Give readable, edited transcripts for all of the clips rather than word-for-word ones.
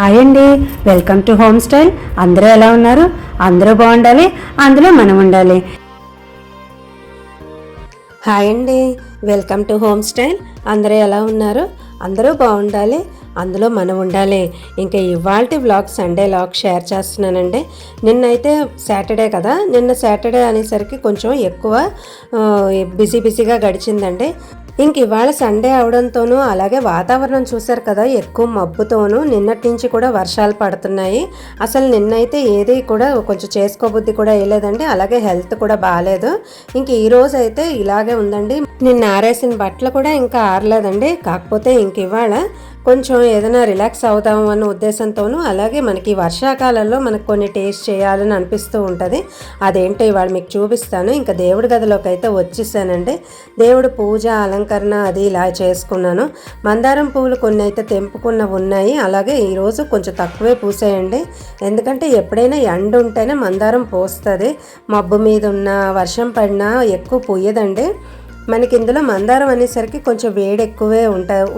Hi అండి, welcome to home style. అందరూ ఎలా ఉన్నారు? అందరూ బాగుండాలి, అందులో మనం ఉండాలి. హాయ్ అండి, వెల్కమ్ టు హోమ్ స్టైల్. అందరూ ఎలా ఉన్నారు? అందరూ బాగుండాలి, అందులో మనం ఉండాలి. ఇంకా ఇవాల్టి వ్లాగ్ సండే వ్లాగ్ షేర్ చేస్తున్నానండి. నిన్నైతే సాటర్డే కదా, నిన్న సాటర్డే అనేసరికి కొంచెం ఎక్కువ బిజీగా గడిచిందండి. ఇంక ఇవాళ సండే అవడంతోనూ అలాగే వాతావరణం చూశారు కదా, ఎక్కువ మబ్బుతోనూ నిన్నటి నుంచి కూడా వర్షాలు పడుతున్నాయి. అసలు నిన్నైతే ఏది కూడా కొంచెం చేసుకోబుద్ధి కూడా వేయలేదండి, అలాగే హెల్త్ కూడా బాగాలేదు. ఇంక ఈరోజు అయితే ఇలాగే ఉందండి. నిన్న ఆరేసిన బట్టలు కూడా ఇంకా ఆరలేదండి. కాకపోతే ఇంక ఇవాళ కొంచెం ఏదైనా రిలాక్స్ అవుదాము అన్న ఉద్దేశంతోనూ, అలాగే మనకి వర్షాకాలంలో మనకు కొన్ని టేస్ట్ చేయాలని అనిపిస్తూ ఉంటుంది. అదేంటో ఇవాళ మీకు చూపిస్తాను. ఇంకా దేవుడి గదిలోకి అయితే వచ్చేసానండి. దేవుడు పూజ అలంకరణ అది ఇలా చేసుకున్నాను. మందారం పువ్వులు కొన్ని అయితే తెంపుకున్నవి ఉన్నాయి. అలాగే ఈరోజు కొంచెం తక్కువే పూసాయండి, ఎందుకంటే ఎప్పుడైనా ఎండ ఉంటేనే మందారం పూస్తుంది. మబ్బు మీద ఉన్న వర్షం పడినా ఎక్కువ పూయదండి. మనకి ఇందులో మందారం అనేసరికి కొంచెం వేడి ఎక్కువే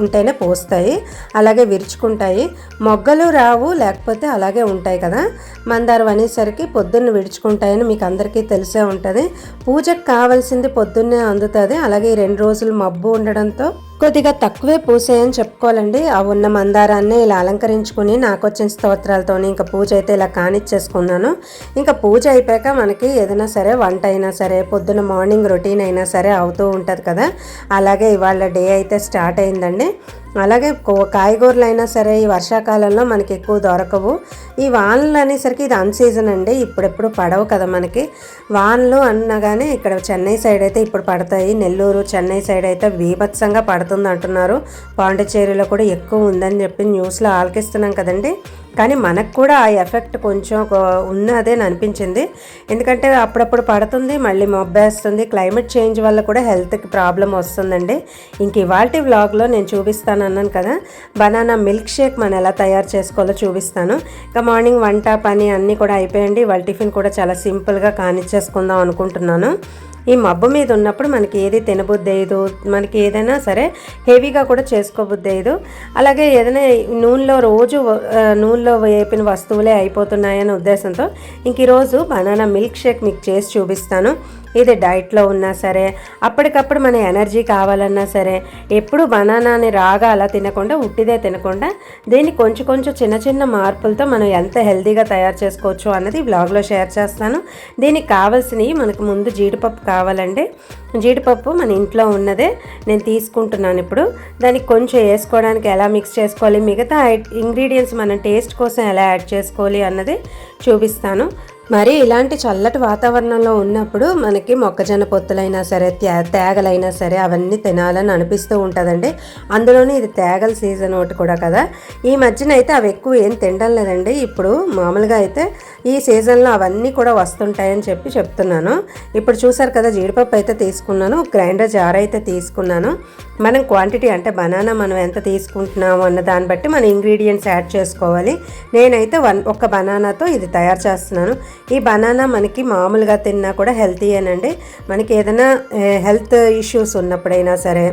ఉంటేనే పోస్తాయి, అలాగే విరుచుకుంటాయి. మొగ్గలు రావు, లేకపోతే అలాగే ఉంటాయి కదా. మందారం అనేసరికి పొద్దున్న విడుచుకుంటాయని మీకు అందరికీ తెలిసే ఉంటుంది. పూజకు కావాల్సింది పొద్దున్నే అందుతుంది. అలాగే 2 రోజులు మబ్బు ఉండడంతో కొద్దిగా తక్కువే పూసాయని చెప్పుకోవాలండి. ఆ ఉన్న మందారాన్ని ఇలా అలంకరించుకుని నాకు వచ్చిన స్తోత్రాలతో ఇంకా పూజ అయితే ఇలా కానిచ్చేసుకున్నాను. ఇంకా పూజ అయిపోయాక మనకి ఏదైనా సరే వంట అయినా సరే, పొద్దున మార్నింగ్ రొటీన్ అయినా సరే అవుతూ ఉంటుంది కదా. అలాగే ఇవాళ డే అయితే స్టార్ట్ అయిందండి. అలాగే కాయగూరలు అయినా సరే ఈ వర్షాకాలంలో మనకి ఎక్కువ దొరకవు. ఈ వానలు అనేసరికి ఇది అన్సీజన్ అండి, ఇప్పుడెప్పుడు పడవు కదా మనకి. వానలు అనగానే ఇక్కడ చెన్నై సైడ్ అయితే ఇప్పుడు పడతాయి. నెల్లూరు చెన్నై సైడ్ అయితే బీభత్సంగా పడుతుంది అంటున్నారు. పాండిచ్చేరిలో కూడా ఎక్కువ ఉందని చెప్పి న్యూస్లో ఆలకిస్తున్నాం కదండి. కానీ మనకు కూడా ఆ ఎఫెక్ట్ కొంచెం ఉన్నదేని అనిపించింది. ఎందుకంటే అప్పుడప్పుడు పడుతుంది, మళ్ళీ మబ్బేస్తుంది. క్లైమేట్ చేంజ్ వల్ల కూడా హెల్త్కి ప్రాబ్లం వస్తుందండి. ఇంక ఇవాల్టి వ్లాగ్లో నేను చూపిస్తాను అన్నాను కదా, బనానా మిల్క్ షేక్ మనం ఎలా తయారు చేసుకోవాలో చూపిస్తాను. ఇంకా మార్నింగ్ వంట పని అన్నీ కూడా అయిపోయండి. వాళ్ళ టిఫిన్ కూడా చాలా సింపుల్గా కానిచ్చేసుకుందాం అనుకుంటున్నాను. ఈ మబ్బు మీద ఉన్నప్పుడు మనకి ఏది తినబుద్ధి అయ్యదు, మనకి ఏదైనా సరే హెవీగా కూడా చేసుకోబుద్ధి అయ్యదు. అలాగే ఏదైనా నూనెలో వేపిన వస్తువులే అయిపోతున్నాయనే ఉద్దేశంతో ఇంక ఈరోజు బనానా మిల్క్ షేక్ మీకు చేసి చూపిస్తాను. ఇది డైట్లో ఉన్నా సరే, అప్పటికప్పుడు మన ఎనర్జీ కావాలన్నా సరే, ఎప్పుడు బనానాని రాగా అలా తినకుండా, ఉట్టిదే తినకుండా, దీన్ని కొంచెం చిన్న చిన్న మార్పులతో మనం ఎంత హెల్తీగా తయారు చేసుకోవచ్చు అన్నది బ్లాగ్లో షేర్ చేస్తాను. దీనికి కావాల్సినవి మనకు ముందు జీడిపప్పు కావాలండి. జీడిపప్పు మన ఇంట్లో ఉన్నదే నేను తీసుకుంటున్నాను. ఇప్పుడు దానికి కొంచెం వేసుకోవడానికి ఎలా మిక్స్ చేసుకోవాలి, మిగతా ఇంగ్రీడియంట్స్ మనం టేస్ట్ కోసం ఎలా యాడ్ చేసుకోవాలి అన్నది చూపిస్తాను. మరి ఇలాంటి చల్లటి వాతావరణంలో ఉన్నప్పుడు మనకి మొక్కజొన్న పొత్తులైనా సరే, తేగలైనా సరే అవన్నీ తినాలని అనిపిస్తూ ఉంటుందండి. అందులోనే ఇది తేగల సీజన్ ఒకటి కూడా కదా. ఈ మధ్యన అయితే అవి ఎక్కువ ఏం తినడం లేదండి. ఇప్పుడు మామూలుగా అయితే ఈ సీజన్లో అవన్నీ కూడా వస్తుంటాయని చెప్తున్నాను. ఇప్పుడు చూసారు కదా, జీడిపప్పు అయితే తీసుకున్నాను, గ్రైండర్ జార్ అయితే తీసుకున్నాను. మనం క్వాంటిటీ అంటే బనానా మనం ఎంత తీసుకుంటున్నాము అన్న దాన్ని బట్టి మన ఇంగ్రీడియంట్స్ యాడ్ చేసుకోవాలి. నేనైతే ఒక బనానాతో ఇది తయారు చేస్తున్నాను. ఈ బనానా మనకి మామూలుగా తిన్నా కూడా హెల్తీయేనండి. మనకి ఏదైనా హెల్త్ ఇష్యూస్ ఉన్నప్పుడైనా సరే,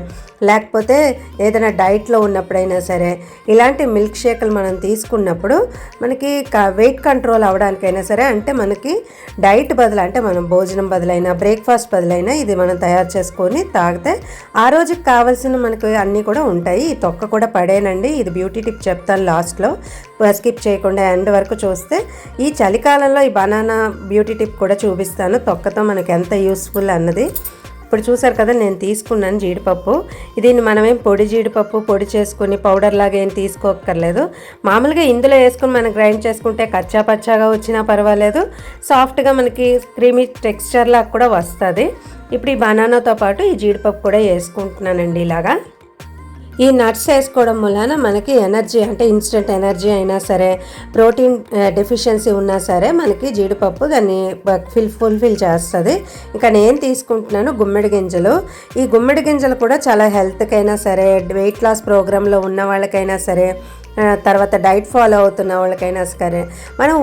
లేకపోతే ఏదైనా డైట్లో ఉన్నప్పుడైనా సరే, ఇలాంటి మిల్క్ షేకులు మనం తీసుకున్నప్పుడు మనకి వెయిట్ కంట్రోల్ అవ్వడానికైనా సరే, అంటే మనకి డైట్ బదులు, అంటే మనం భోజనం బదులైనా, బ్రేక్ఫాస్ట్ బదులైనా ఇది మనం తయారు చేసుకొని తాగితే ఆ రోజుకి కావాల్సిన మనకి అన్నీ కూడా ఉంటాయి. ఈ తొక్క కూడా పడేనండి. ఇది బ్యూటీ టిప్ చెప్తాను లాస్ట్లో, స్కిప్ చేయకుండా ఎండ్ వరకు చూస్తే. ఈ చలికాలంలో ఈ బనానా బ్యూటీ టిప్ కూడా చూపిస్తాను, తొక్కతో మనకి ఎంత యూస్ఫుల్ అన్నది. ఇప్పుడు చూసారు కదా, నేను తీసుకున్నాను జీడిపప్పు. దీన్ని మనమేం పొడి చేసుకుని పౌడర్ లాగా ఏం తీసుకోక్కర్లేదు. మామూలుగా ఇందులో వేసుకుని మనం గ్రైండ్ చేసుకుంటే కచ్చా పచ్చాగా వచ్చినా పర్వాలేదు, సాఫ్ట్గా మనకి క్రీమీ టెక్స్చర్ లాగా కూడా వస్తుంది. ఇప్పుడు ఈ బనానాతో పాటు ఈ జీడిపప్పు కూడా వేసుకుంటున్నానండి. ఇలాగా ఈ నట్స్ వేసుకోవడం వలన మనకి ఎనర్జీ, అంటే ఇన్స్టెంట్ ఎనర్జీ అయినా సరే, ప్రోటీన్ డెఫిషియన్సీ ఉన్నా సరే మనకి జీడిపప్పు దాన్ని ఫుల్ఫిల్ చేస్తుంది. ఇంకా నేను తీసుకుంటున్నాను గుమ్మడి గింజలు. ఈ గుమ్మడి గింజలు కూడా చాలా హెల్త్కైనా సరే, వెయిట్ లాస్ ప్రోగ్రాంలో ఉన్న వాళ్ళకైనా సరే, తర్వాత డైట్ ఫాలో అవుతున్న వాళ్ళకైనా సరే మనం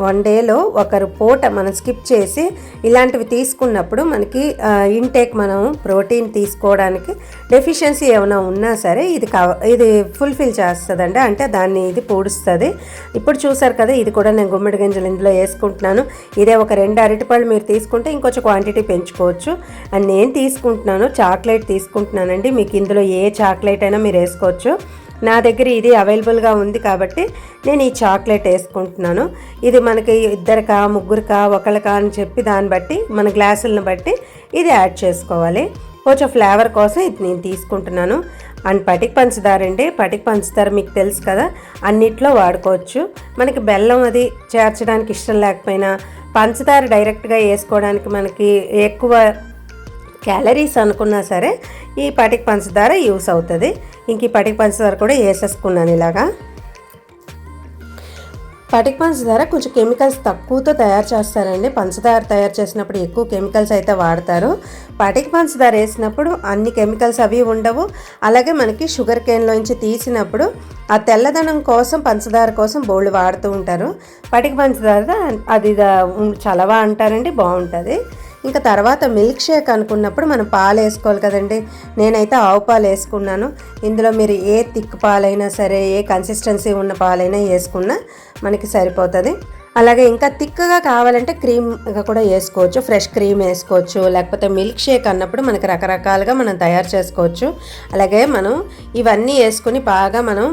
వన్ డేలో ఒకరు పూట మనం స్కిప్ చేసి ఇలాంటివి తీసుకున్నప్పుడు మనకి ఇంటేక్ మనం ప్రోటీన్ తీసుకోవడానికి డెఫిషియన్సీ ఏమైనా ఉన్నా సరే ఇది ఫుల్ఫిల్ చేస్తుందండి, అంటే దాన్ని ఇది పూడుస్తుంది. ఇప్పుడు చూసారు కదా, ఇది కూడా నేను గుమ్మడి గింజలు ఇందులో వేసుకుంటున్నాను. ఇదే ఒక 2 అరటిపళ్ళు మీరు తీసుకుంటే ఇంకొంచెం క్వాంటిటీ పెంచుకోవచ్చు. అండ్ నేను తీసుకుంటున్నాను చాక్లెట్ తీసుకుంటున్నానండి. మీకు ఇందులో ఏ చాక్లెట్ అయినా మీరు వేసుకోవచ్చు. నా దగ్గర ఇది అవైలబుల్గా ఉంది కాబట్టి నేను ఈ చాక్లెట్ వేసుకుంటున్నాను. ఇది మనకి 2కా 3కా 1కా అని చెప్పి దాన్ని బట్టి మన గ్లాసులను బట్టి ఇది యాడ్ చేసుకోవాలి. కొంచెం ఫ్లేవర్ కోసం ఇది నేను తీసుకుంటున్నాను. అండ్ పటిక పంచదార అండి, పటిక పంచదార మీకు తెలుసు కదా, అన్నిట్లో వాడుకోవచ్చు. మనకి బెల్లం అది చేర్చడానికి ఇష్టం లేకపోయినా పంచదార డైరెక్ట్గా వేసుకోవడానికి మనకి ఎక్కువ క్యాలరీస్ అనుకున్నా సరే ఈ పటిక పంచదార యూస్ అవుతుంది. ఇంక ఈ పటిక పంచదార కూడా వేసేసుకున్నాను. ఇలాగా పటిక పంచదార కొంచెం కెమికల్స్ తక్కువతో తయారు చేస్తారండి. పంచదార తయారు చేసినప్పుడు ఎక్కువ కెమికల్స్ అయితే వాడతారు. పటిక పంచదార వేసినప్పుడు అన్ని కెమికల్స్ అవి ఉండవు. అలాగే మనకి షుగర్ కేన్లోంచి తీసినప్పుడు ఆ తెల్లదనం కోసం పంచదార కోసం బోళ్ళు వాడుతూ ఉంటారు. పటిక పంచదార అది చలవా అంటారండి, బాగుంటుంది. ఇంకా తర్వాత మిల్క్ షేక్ అనుకున్నప్పుడు మనం పాలు వేసుకోవాలి కదండి. నేనైతే ఆవు పాలు వేసుకున్నాను. ఇందులో మీరు ఏ థిక్ పాలైనా సరే, ఏ కన్సిస్టెన్సీ ఉన్న పాలైనా వేసుకున్నా మనకి సరిపోతుంది. అలాగే ఇంకా థిక్గా కావాలంటే క్రీమ్గా కూడా వేసుకోవచ్చు, ఫ్రెష్ క్రీమ్ వేసుకోవచ్చు. లేకపోతే మిల్క్ షేక్ అన్నప్పుడు మనకి రకరకాలుగా మనం తయారు చేసుకోవచ్చు. అలాగే మనం ఇవన్నీ వేసుకొని బాగా మనం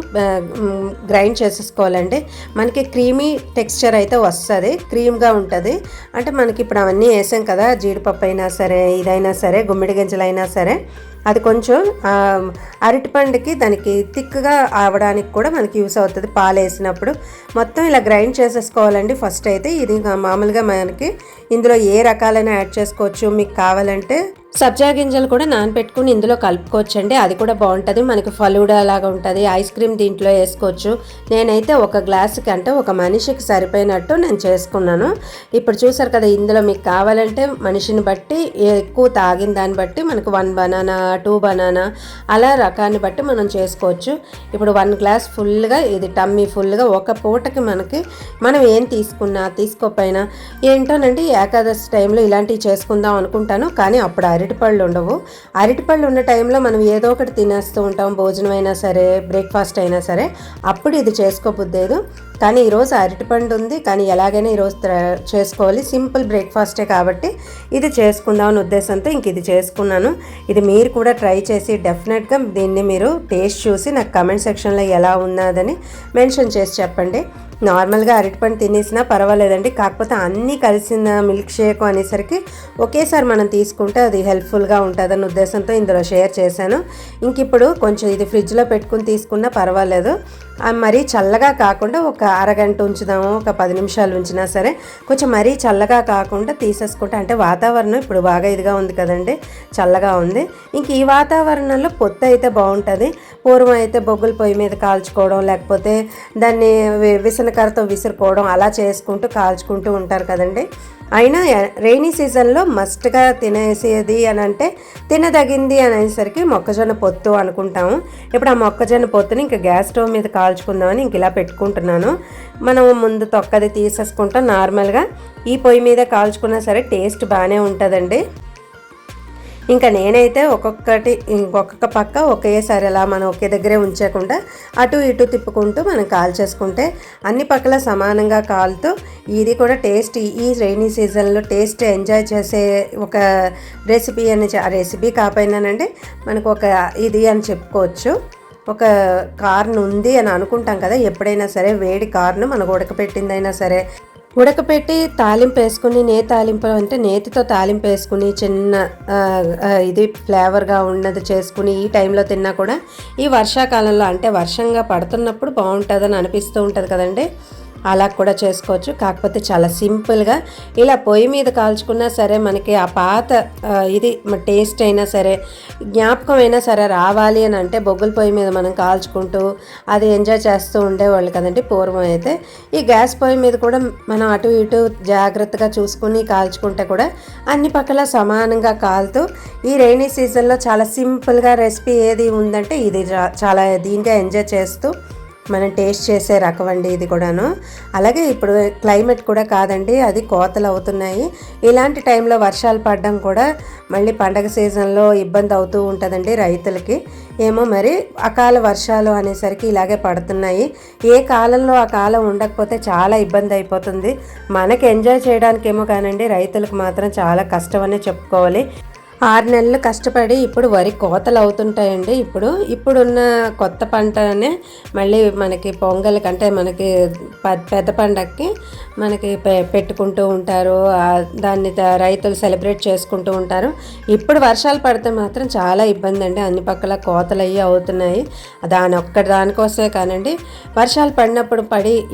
గ్రైండ్ చేసేసుకోవాలండి. మనకి క్రీమీ టెక్స్చర్ అయితే వస్తుంది, క్రీమ్గా ఉంటుంది. అంటే మనకి ఇప్పుడు అవన్నీ వేసాం కదా, జీడిపప్పు అయినా సరే, ఇదైనా సరే, గుమ్మిడి గింజలైనా సరే, అది కొంచెం అరటిపండుకి దానికి థిక్గా అవడానికి కూడా మనకి యూస్ అవుతుంది. పాలు వేసినప్పుడు మొత్తం ఇలా గ్రైండ్ చేసేసుకోవాలండి. ఫస్ట్ అయితే ఇది మామూలుగా మనకి ఇందులో ఏ రకాలైన యాడ్ చేసుకోవచ్చు. మీకు కావాలంటే సబ్జా గింజలు కూడా నానబెట్టుకుని ఇందులో కలుపుకోవచ్చండి, అది కూడా బాగుంటుంది. మనకి ఫలూడా లాగా ఉంటుంది. ఐస్ క్రీమ్ దీంట్లో వేసుకోవచ్చు. నేనైతే ఒక గ్లాసుకి అంటే ఒక మనిషికి సరిపోయినట్టు నేను చేసుకున్నాను. ఇప్పుడు చూసారు కదా, ఇందులో మీకు కావాలంటే మనిషిని బట్టి ఎక్కువ తాగిన దాన్ని బట్టి మనకు 1 బనానా 2 బనానా అలా రకాన్ని బట్టి మనం చేసుకోవచ్చు. ఇప్పుడు 1 గ్లాస్ ఫుల్గా ఇది టమ్మీ ఫుల్గా ఒక పూటకి మనం ఏం తీసుకున్నా తీసుకోపోయినా ఏంటోనండి, ఏకాదశి టైంలో ఇలాంటివి చేసుకుందాం అనుకుంటాను. కానీ అప్పుడు అరటిపళ్ళు ఉండవు. అరటిపళ్ళు ఉన్న టైంలో మనం ఏదో ఒకటి తినేస్తూ ఉంటాం, భోజనం అయినా సరే, బ్రేక్ఫాస్ట్ అయినా సరే, అప్పుడు ఇది చేసుకోబుద్దేదు. కానీ ఈరోజు అరటిపండు ఉంది, కానీ ఎలాగైనా ఈరోజు చేసుకోవాలి, సింపుల్ బ్రేక్ఫాస్టే కాబట్టి ఇది చేసుకుందామని ఉద్దేశంతో ఇంక ఇది చేసుకున్నాను. ఇది మీరు కూడా ట్రై చేసి డెఫినెట్గా దీన్ని మీరు టేస్ట్ చూసి నాకు కమెంట్ సెక్షన్లో ఎలా ఉన్నదని మెన్షన్ చేసి చెప్పండి. నార్మల్గా అరటిపండు తినేసినా పర్వాలేదండి, కాకపోతే అన్నీ కలిసిన మిల్క్ షేక్ అనేసరికి ఒకేసారి మనం తీసుకుంటే అది హెల్ప్ఫుల్గా ఉంటుందన్న ఉద్దేశంతో ఇందులో షేర్ చేశాను. ఇంక ఇప్పుడు కొంచెం ఇది ఫ్రిడ్జ్లో పెట్టుకుని తీసుకున్నా పర్వాలేదు. మరీ చల్లగా కాకుండా ఒక అరగంట ఉంచుదాము, ఒక 10 నిమిషాలు ఉంచినా సరే, కొంచెం మరీ చల్లగా కాకుండా తీసేసుకుంటే, అంటే వాతావరణం ఇప్పుడు బాగా ఇదిగా ఉంది కదండి, చల్లగా ఉంది. ఇంక ఈ వాతావరణంలో పొత్తు అయితే బాగుంటుంది. పూర్వం అయితే బొగ్గుల పొయ్యి మీద కాల్చుకోవడం, లేకపోతే దాన్ని విసనకరతో విసురుకోవడం అలా చేసుకుంటూ కాల్చుకుంటూ ఉంటారు కదండి. అయినా రైనీ సీజన్లో మస్ట్గా తినేసేది అని అంటే తినదగింది అనేసరికి మొక్కజొన్న పొత్తు అనుకుంటాము. ఇప్పుడు ఆ మొక్కజొన్న పొత్తుని ఇంకా గ్యాస్ స్టవ్ మీద కాల్చుకుందామని ఇంక ఇలా పెట్టుకుంటున్నాను. మనం ముందు తొక్కది తీసేసుకుంటాం. నార్మల్గా ఈ పొయ్యి మీద కాల్చుకున్నా సరే టేస్ట్ బాగానే ఉంటుందండి. ఇంకా నేనైతే ఒక్కొక్క పక్క ఒకేసారి అలా మనం ఒకే దగ్గరే ఉంచకుండా అటు ఇటు తిప్పుకుంటూ మనం కాల్చేసుకుంటే అన్ని పక్కల సమానంగా కాలుతూ ఇది కూడా టేస్ట్ ఈ రైనీ సీజన్లో టేస్ట్ ఎంజాయ్ చేసే ఒక రెసిపీ అని, ఆ రెసిపీ కాకపోయినానండి మనకు ఒక ఇది అని చెప్పుకోవచ్చు. ఒక కార్న్ ఉంది అని అనుకుంటాం కదా, ఎప్పుడైనా సరే వేడి కార్న్ మనకు ఉడకపెట్టిందైనా సరే, ఉడకపెట్టి తాలింపు వేసుకుని, తాలింపు అంటే నేతితో తాలింపు వేసుకుని చిన్న ఇది ఫ్లేవర్గా ఉన్నది చేసుకుని ఈ టైంలో తిన్నా కూడా ఈ వర్షాకాలంలో అంటే వర్షంగా పడుతున్నప్పుడు బాగుంటుందని అనిపిస్తూ ఉంటుంది కదండి. అలా కూడా చేసుకోవచ్చు. కాకపోతే చాలా సింపుల్గా ఇలా పొయ్యి మీద కాల్చుకున్నా సరే మనకి ఆ పాత ఇది టేస్ట్ అయినా సరే, జ్ఞాపకం అయినా సరే రావాలి అని అంటే బొగ్గుల పొయ్యి మీద మనం కాల్చుకుంటూ అది ఎంజాయ్ చేస్తూ ఉండేవాళ్ళు కదండి పూర్వం అయితే. ఈ గ్యాస్ పొయ్యి మీద కూడా మనం అటు ఇటు జాగ్రత్తగా చూసుకుని కాల్చుకుంటే కూడా అన్ని పక్కల సమానంగా కాలుతూ ఈ రైనీ సీజన్లో చాలా సింపుల్గా రెసిపీ ఏది ఉందంటే ఇది చాలా దీంగా ఎంజాయ్ చేస్తూ మనం టేస్ట్ చేసే రకం అండి ఇది కూడాను. అలాగే ఇప్పుడు క్లైమేట్ కూడా కాదండి, అది కోతలు అవుతున్నాయి. ఇలాంటి టైంలో వర్షాలు పడడం కూడా మళ్ళీ పండగ సీజన్లో ఇబ్బంది అవుతూ ఉంటుందండి రైతులకి. ఏమో మరి అకాల వర్షాలు అనేసరికి ఇలాగే పడుతున్నాయి. ఏ కాలంలో ఆ కాలం ఉండకపోతే చాలా ఇబ్బంది అయిపోతుంది. మనకి ఎంజాయ్ చేయడానికేమో కానండి, రైతులకు మాత్రం చాలా కష్టం అనే చెప్పుకోవాలి. 6 నెలలు కష్టపడి ఇప్పుడు వరి కోతలు అవుతుంటాయండి. ఇప్పుడున్న కొత్త పంటనే మళ్ళీ మనకి పొంగల్ కంటే మనకి పెద్ద పండగకి మనకి పెట్టుకుంటూ ఉంటారు. దాన్ని రైతులు సెలబ్రేట్ చేసుకుంటూ ఉంటారు. ఇప్పుడు వర్షాలు పడితే మాత్రం చాలా ఇబ్బంది అండి, అన్ని పక్కల కోతలు అయ్యి అవుతున్నాయి. దానికోసమే కానండి, వర్షాలు పడినప్పుడు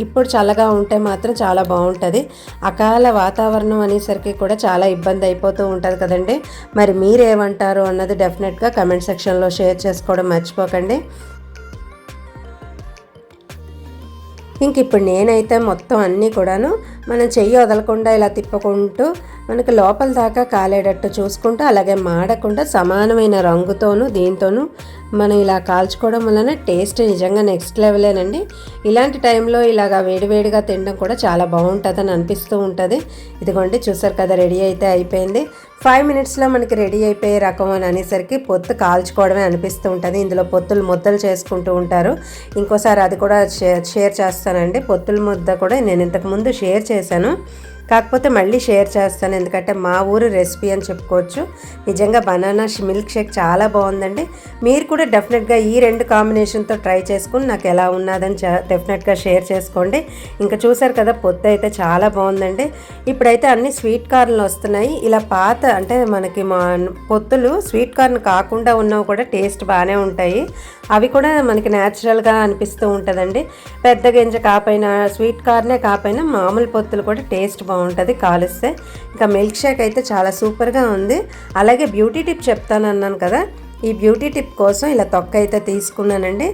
ఇప్పుడు చల్లగా ఉంటే మాత్రం చాలా బాగుంటుంది. అకాల వాతావరణం అనేసరికి కూడా చాలా ఇబ్బంది అయిపోతూ ఉంటుంది కదండి. మరి మీరేమంటారు అన్నది డెఫినెట్గా కమెంట్ సెక్షన్లో షేర్ చేసుకోవడం మర్చిపోకండి. ఇంక ఇప్పుడు నేనైతే మొత్తం అన్నీ కూడాను మనం చెయ్యి వదలకుండా ఇలా తిప్పుకుంటూ మనకి లోపల దాకా కాలేటట్టు చూసుకుంటూ, అలాగే మాడకుండా సమానమైన రంగుతోనూ దీంతోనూ మనం ఇలా కాల్చుకోవడం వలన టేస్ట్ నిజంగా నెక్స్ట్ లెవెలేనండి. ఇలాంటి టైంలో ఇలాగా వేడివేడిగా తినడం కూడా చాలా బాగుంటుందని అనిపిస్తూ ఉంటుంది. ఇదిగోండి చూసారు కదా, రెడీ అయితే అయిపోయింది. 5 మినిట్స్లో మనకి రెడీ అయిపోయే రకం అని అనేసరికి పొత్తు కాల్చుకోవడమే అనిపిస్తూ ఉంటుంది. ఇందులో పొత్తులు ముద్దలు చేసుకుంటూ ఉంటారు. ఇంకోసారి అది కూడా షేర్ చేస్తానండి. పొత్తుల ముద్ద కూడా నేను ఇంతకుముందు షేర్ చేశాను, కాకపోతే మళ్ళీ షేర్ చేస్తాను, ఎందుకంటే మా ఊరు రెసిపీ అని చెప్పుకోవచ్చు. నిజంగా బనానా మిల్క్ షేక్ చాలా బాగుందండి. మీరు కూడా డెఫినెట్గా ఈ 2 కాంబినేషన్తో ట్రై చేసుకుని నాకు ఎలా ఉన్నదని డెఫినెట్గా షేర్ చేసుకోండి. ఇంకా చూసారు కదా, పొత్తు అయితే చాలా బాగుందండి. ఇప్పుడైతే అన్ని స్వీట్ కార్న్లు వస్తున్నాయి. ఇలా పాత అంటే మనకి పొత్తులు స్వీట్ కార్న్ కాకుండా ఉన్నవి కూడా టేస్ట్ బాగానే ఉంటాయి. అవి కూడా మనకి న్యాచురల్గా అనిపిస్తూ ఉంటుందండి. పెద్ద గింజ కాపోయినా, స్వీట్ కార్నే కాపోయినా మామూలు పొత్తులు కూడా టేస్ట్ బాగుంటుంది కాలిస్తే. ఇంకా మిల్క్ షేక్ అయితే చాలా సూపర్గా ఉంది. అలాగే బ్యూటీ టిప్ చెప్తాను అన్నాను కదా, ఈ బ్యూటీ టిప్ కోసం ఇలా తొక్క అయితే తీసుకున్నానండి.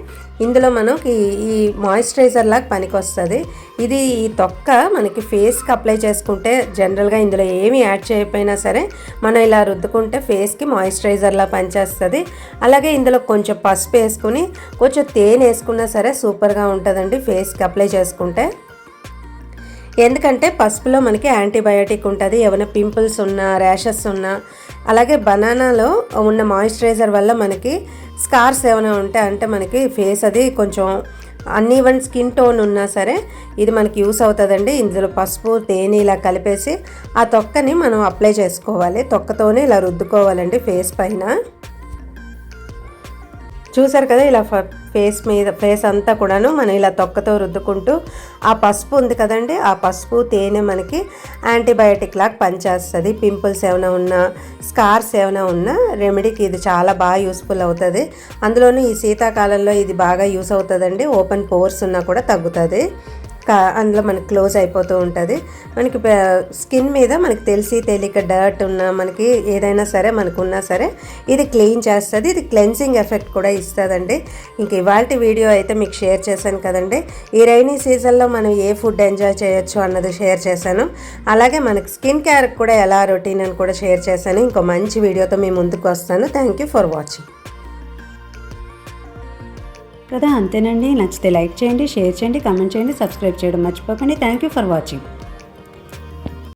ఇందులో మనకి ఈ మాయిశ్చరైజర్ లాగా పనికి వస్తుంది. ఈ తొక్క మనకి ఫేస్కి అప్లై చేసుకుంటే, జనరల్గా ఇందులో ఏమి యాడ్ చేయకపోయినా సరే మనం ఇలా రుద్దుకుంటే ఫేస్కి మాయిశ్చరైజర్లా పనిచేస్తుంది. అలాగే ఇందులో కొంచెం పసుపు వేసుకుని కొంచెం తేనె వేసుకున్నా సరే సూపర్గా ఉంటుందండి ఫేస్కి అప్లై చేసుకుంటే. ఎందుకంటే పసుపులో మనకి యాంటీబయాటిక్ ఉంటుంది. ఏమైనా పింపుల్స్ ఉన్నా, ర్యాషెస్ ఉన్నా, అలాగే బనానాలో ఉన్న మాయిశ్చరైజర్ వల్ల మనకి స్కార్స్ ఏమైనా ఉంటే, అంటే మనకి ఫేస్ అది కొంచెం అన్ఈవెన్ స్కిన్ టోన్ ఉన్నా సరే ఇది మనకి యూస్ అవుతుందండి. ఇందులో పసుపు, తేనె ఇలా కలిపేసి ఆ తొక్కని మనం అప్లై చేసుకోవాలి. తొక్కతోనే ఇలా రుద్దుకోవాలండి ఫేస్ పైన. చూసారు కదా, ఇలా ఫేస్ అంతా కూడాను మనం ఇలా తొక్కతో రుద్దుకుంటూ, ఆ పసుపు ఉంది కదండి, ఆ పసుపు తేనె మనకి యాంటీబయాటిక్ లాగా పనిచేస్తుంది. పింపుల్స్ ఏమైనా ఉన్నా, స్కార్స్ ఏమైనా ఉన్నా రెమెడీకి ఇది చాలా బాగా యూస్ఫుల్ అవుతుంది. అందులోనూ ఈ శీతాకాలంలో ఇది బాగా యూస్ అవుతుందండి. ఓపెన్ పోర్స్ ఉన్నా కూడా తగ్గుతుంది. అందులో మనకి క్లోజ్ అయిపోతూ ఉంటుంది. మనకి స్కిన్ మీద మనకి తెలియక డర్ట్ ఉన్నా, మనకి ఏదైనా సరే మనకున్నా సరే ఇది క్లీన్ చేస్తుంది. ఇది క్లెన్సింగ్ ఎఫెక్ట్ కూడా ఇస్తుందండి. ఇంక ఇవాళ వీడియో అయితే మీకు షేర్ చేశాను కదండి. ఈ రైనీ సీజన్లో మనం ఏ ఫుడ్ ఎంజాయ్ చేయొచ్చు అన్నది షేర్ చేశాను. అలాగే మనకి స్కిన్ కేర్ కూడా ఎలా రొటీన్ అని కూడా షేర్ చేశాను. ఇంకో మంచి వీడియోతో మీ ముందుకు వస్తాను. Thank you for watching. కదా, అంతేనండి. నచ్చితే లైక్ చేయండి, షేర్ చేయండి, కామెంట్ చేయండి, సబ్స్క్రైబ్ చేయడం మర్చిపోకండి. Thank you for watching.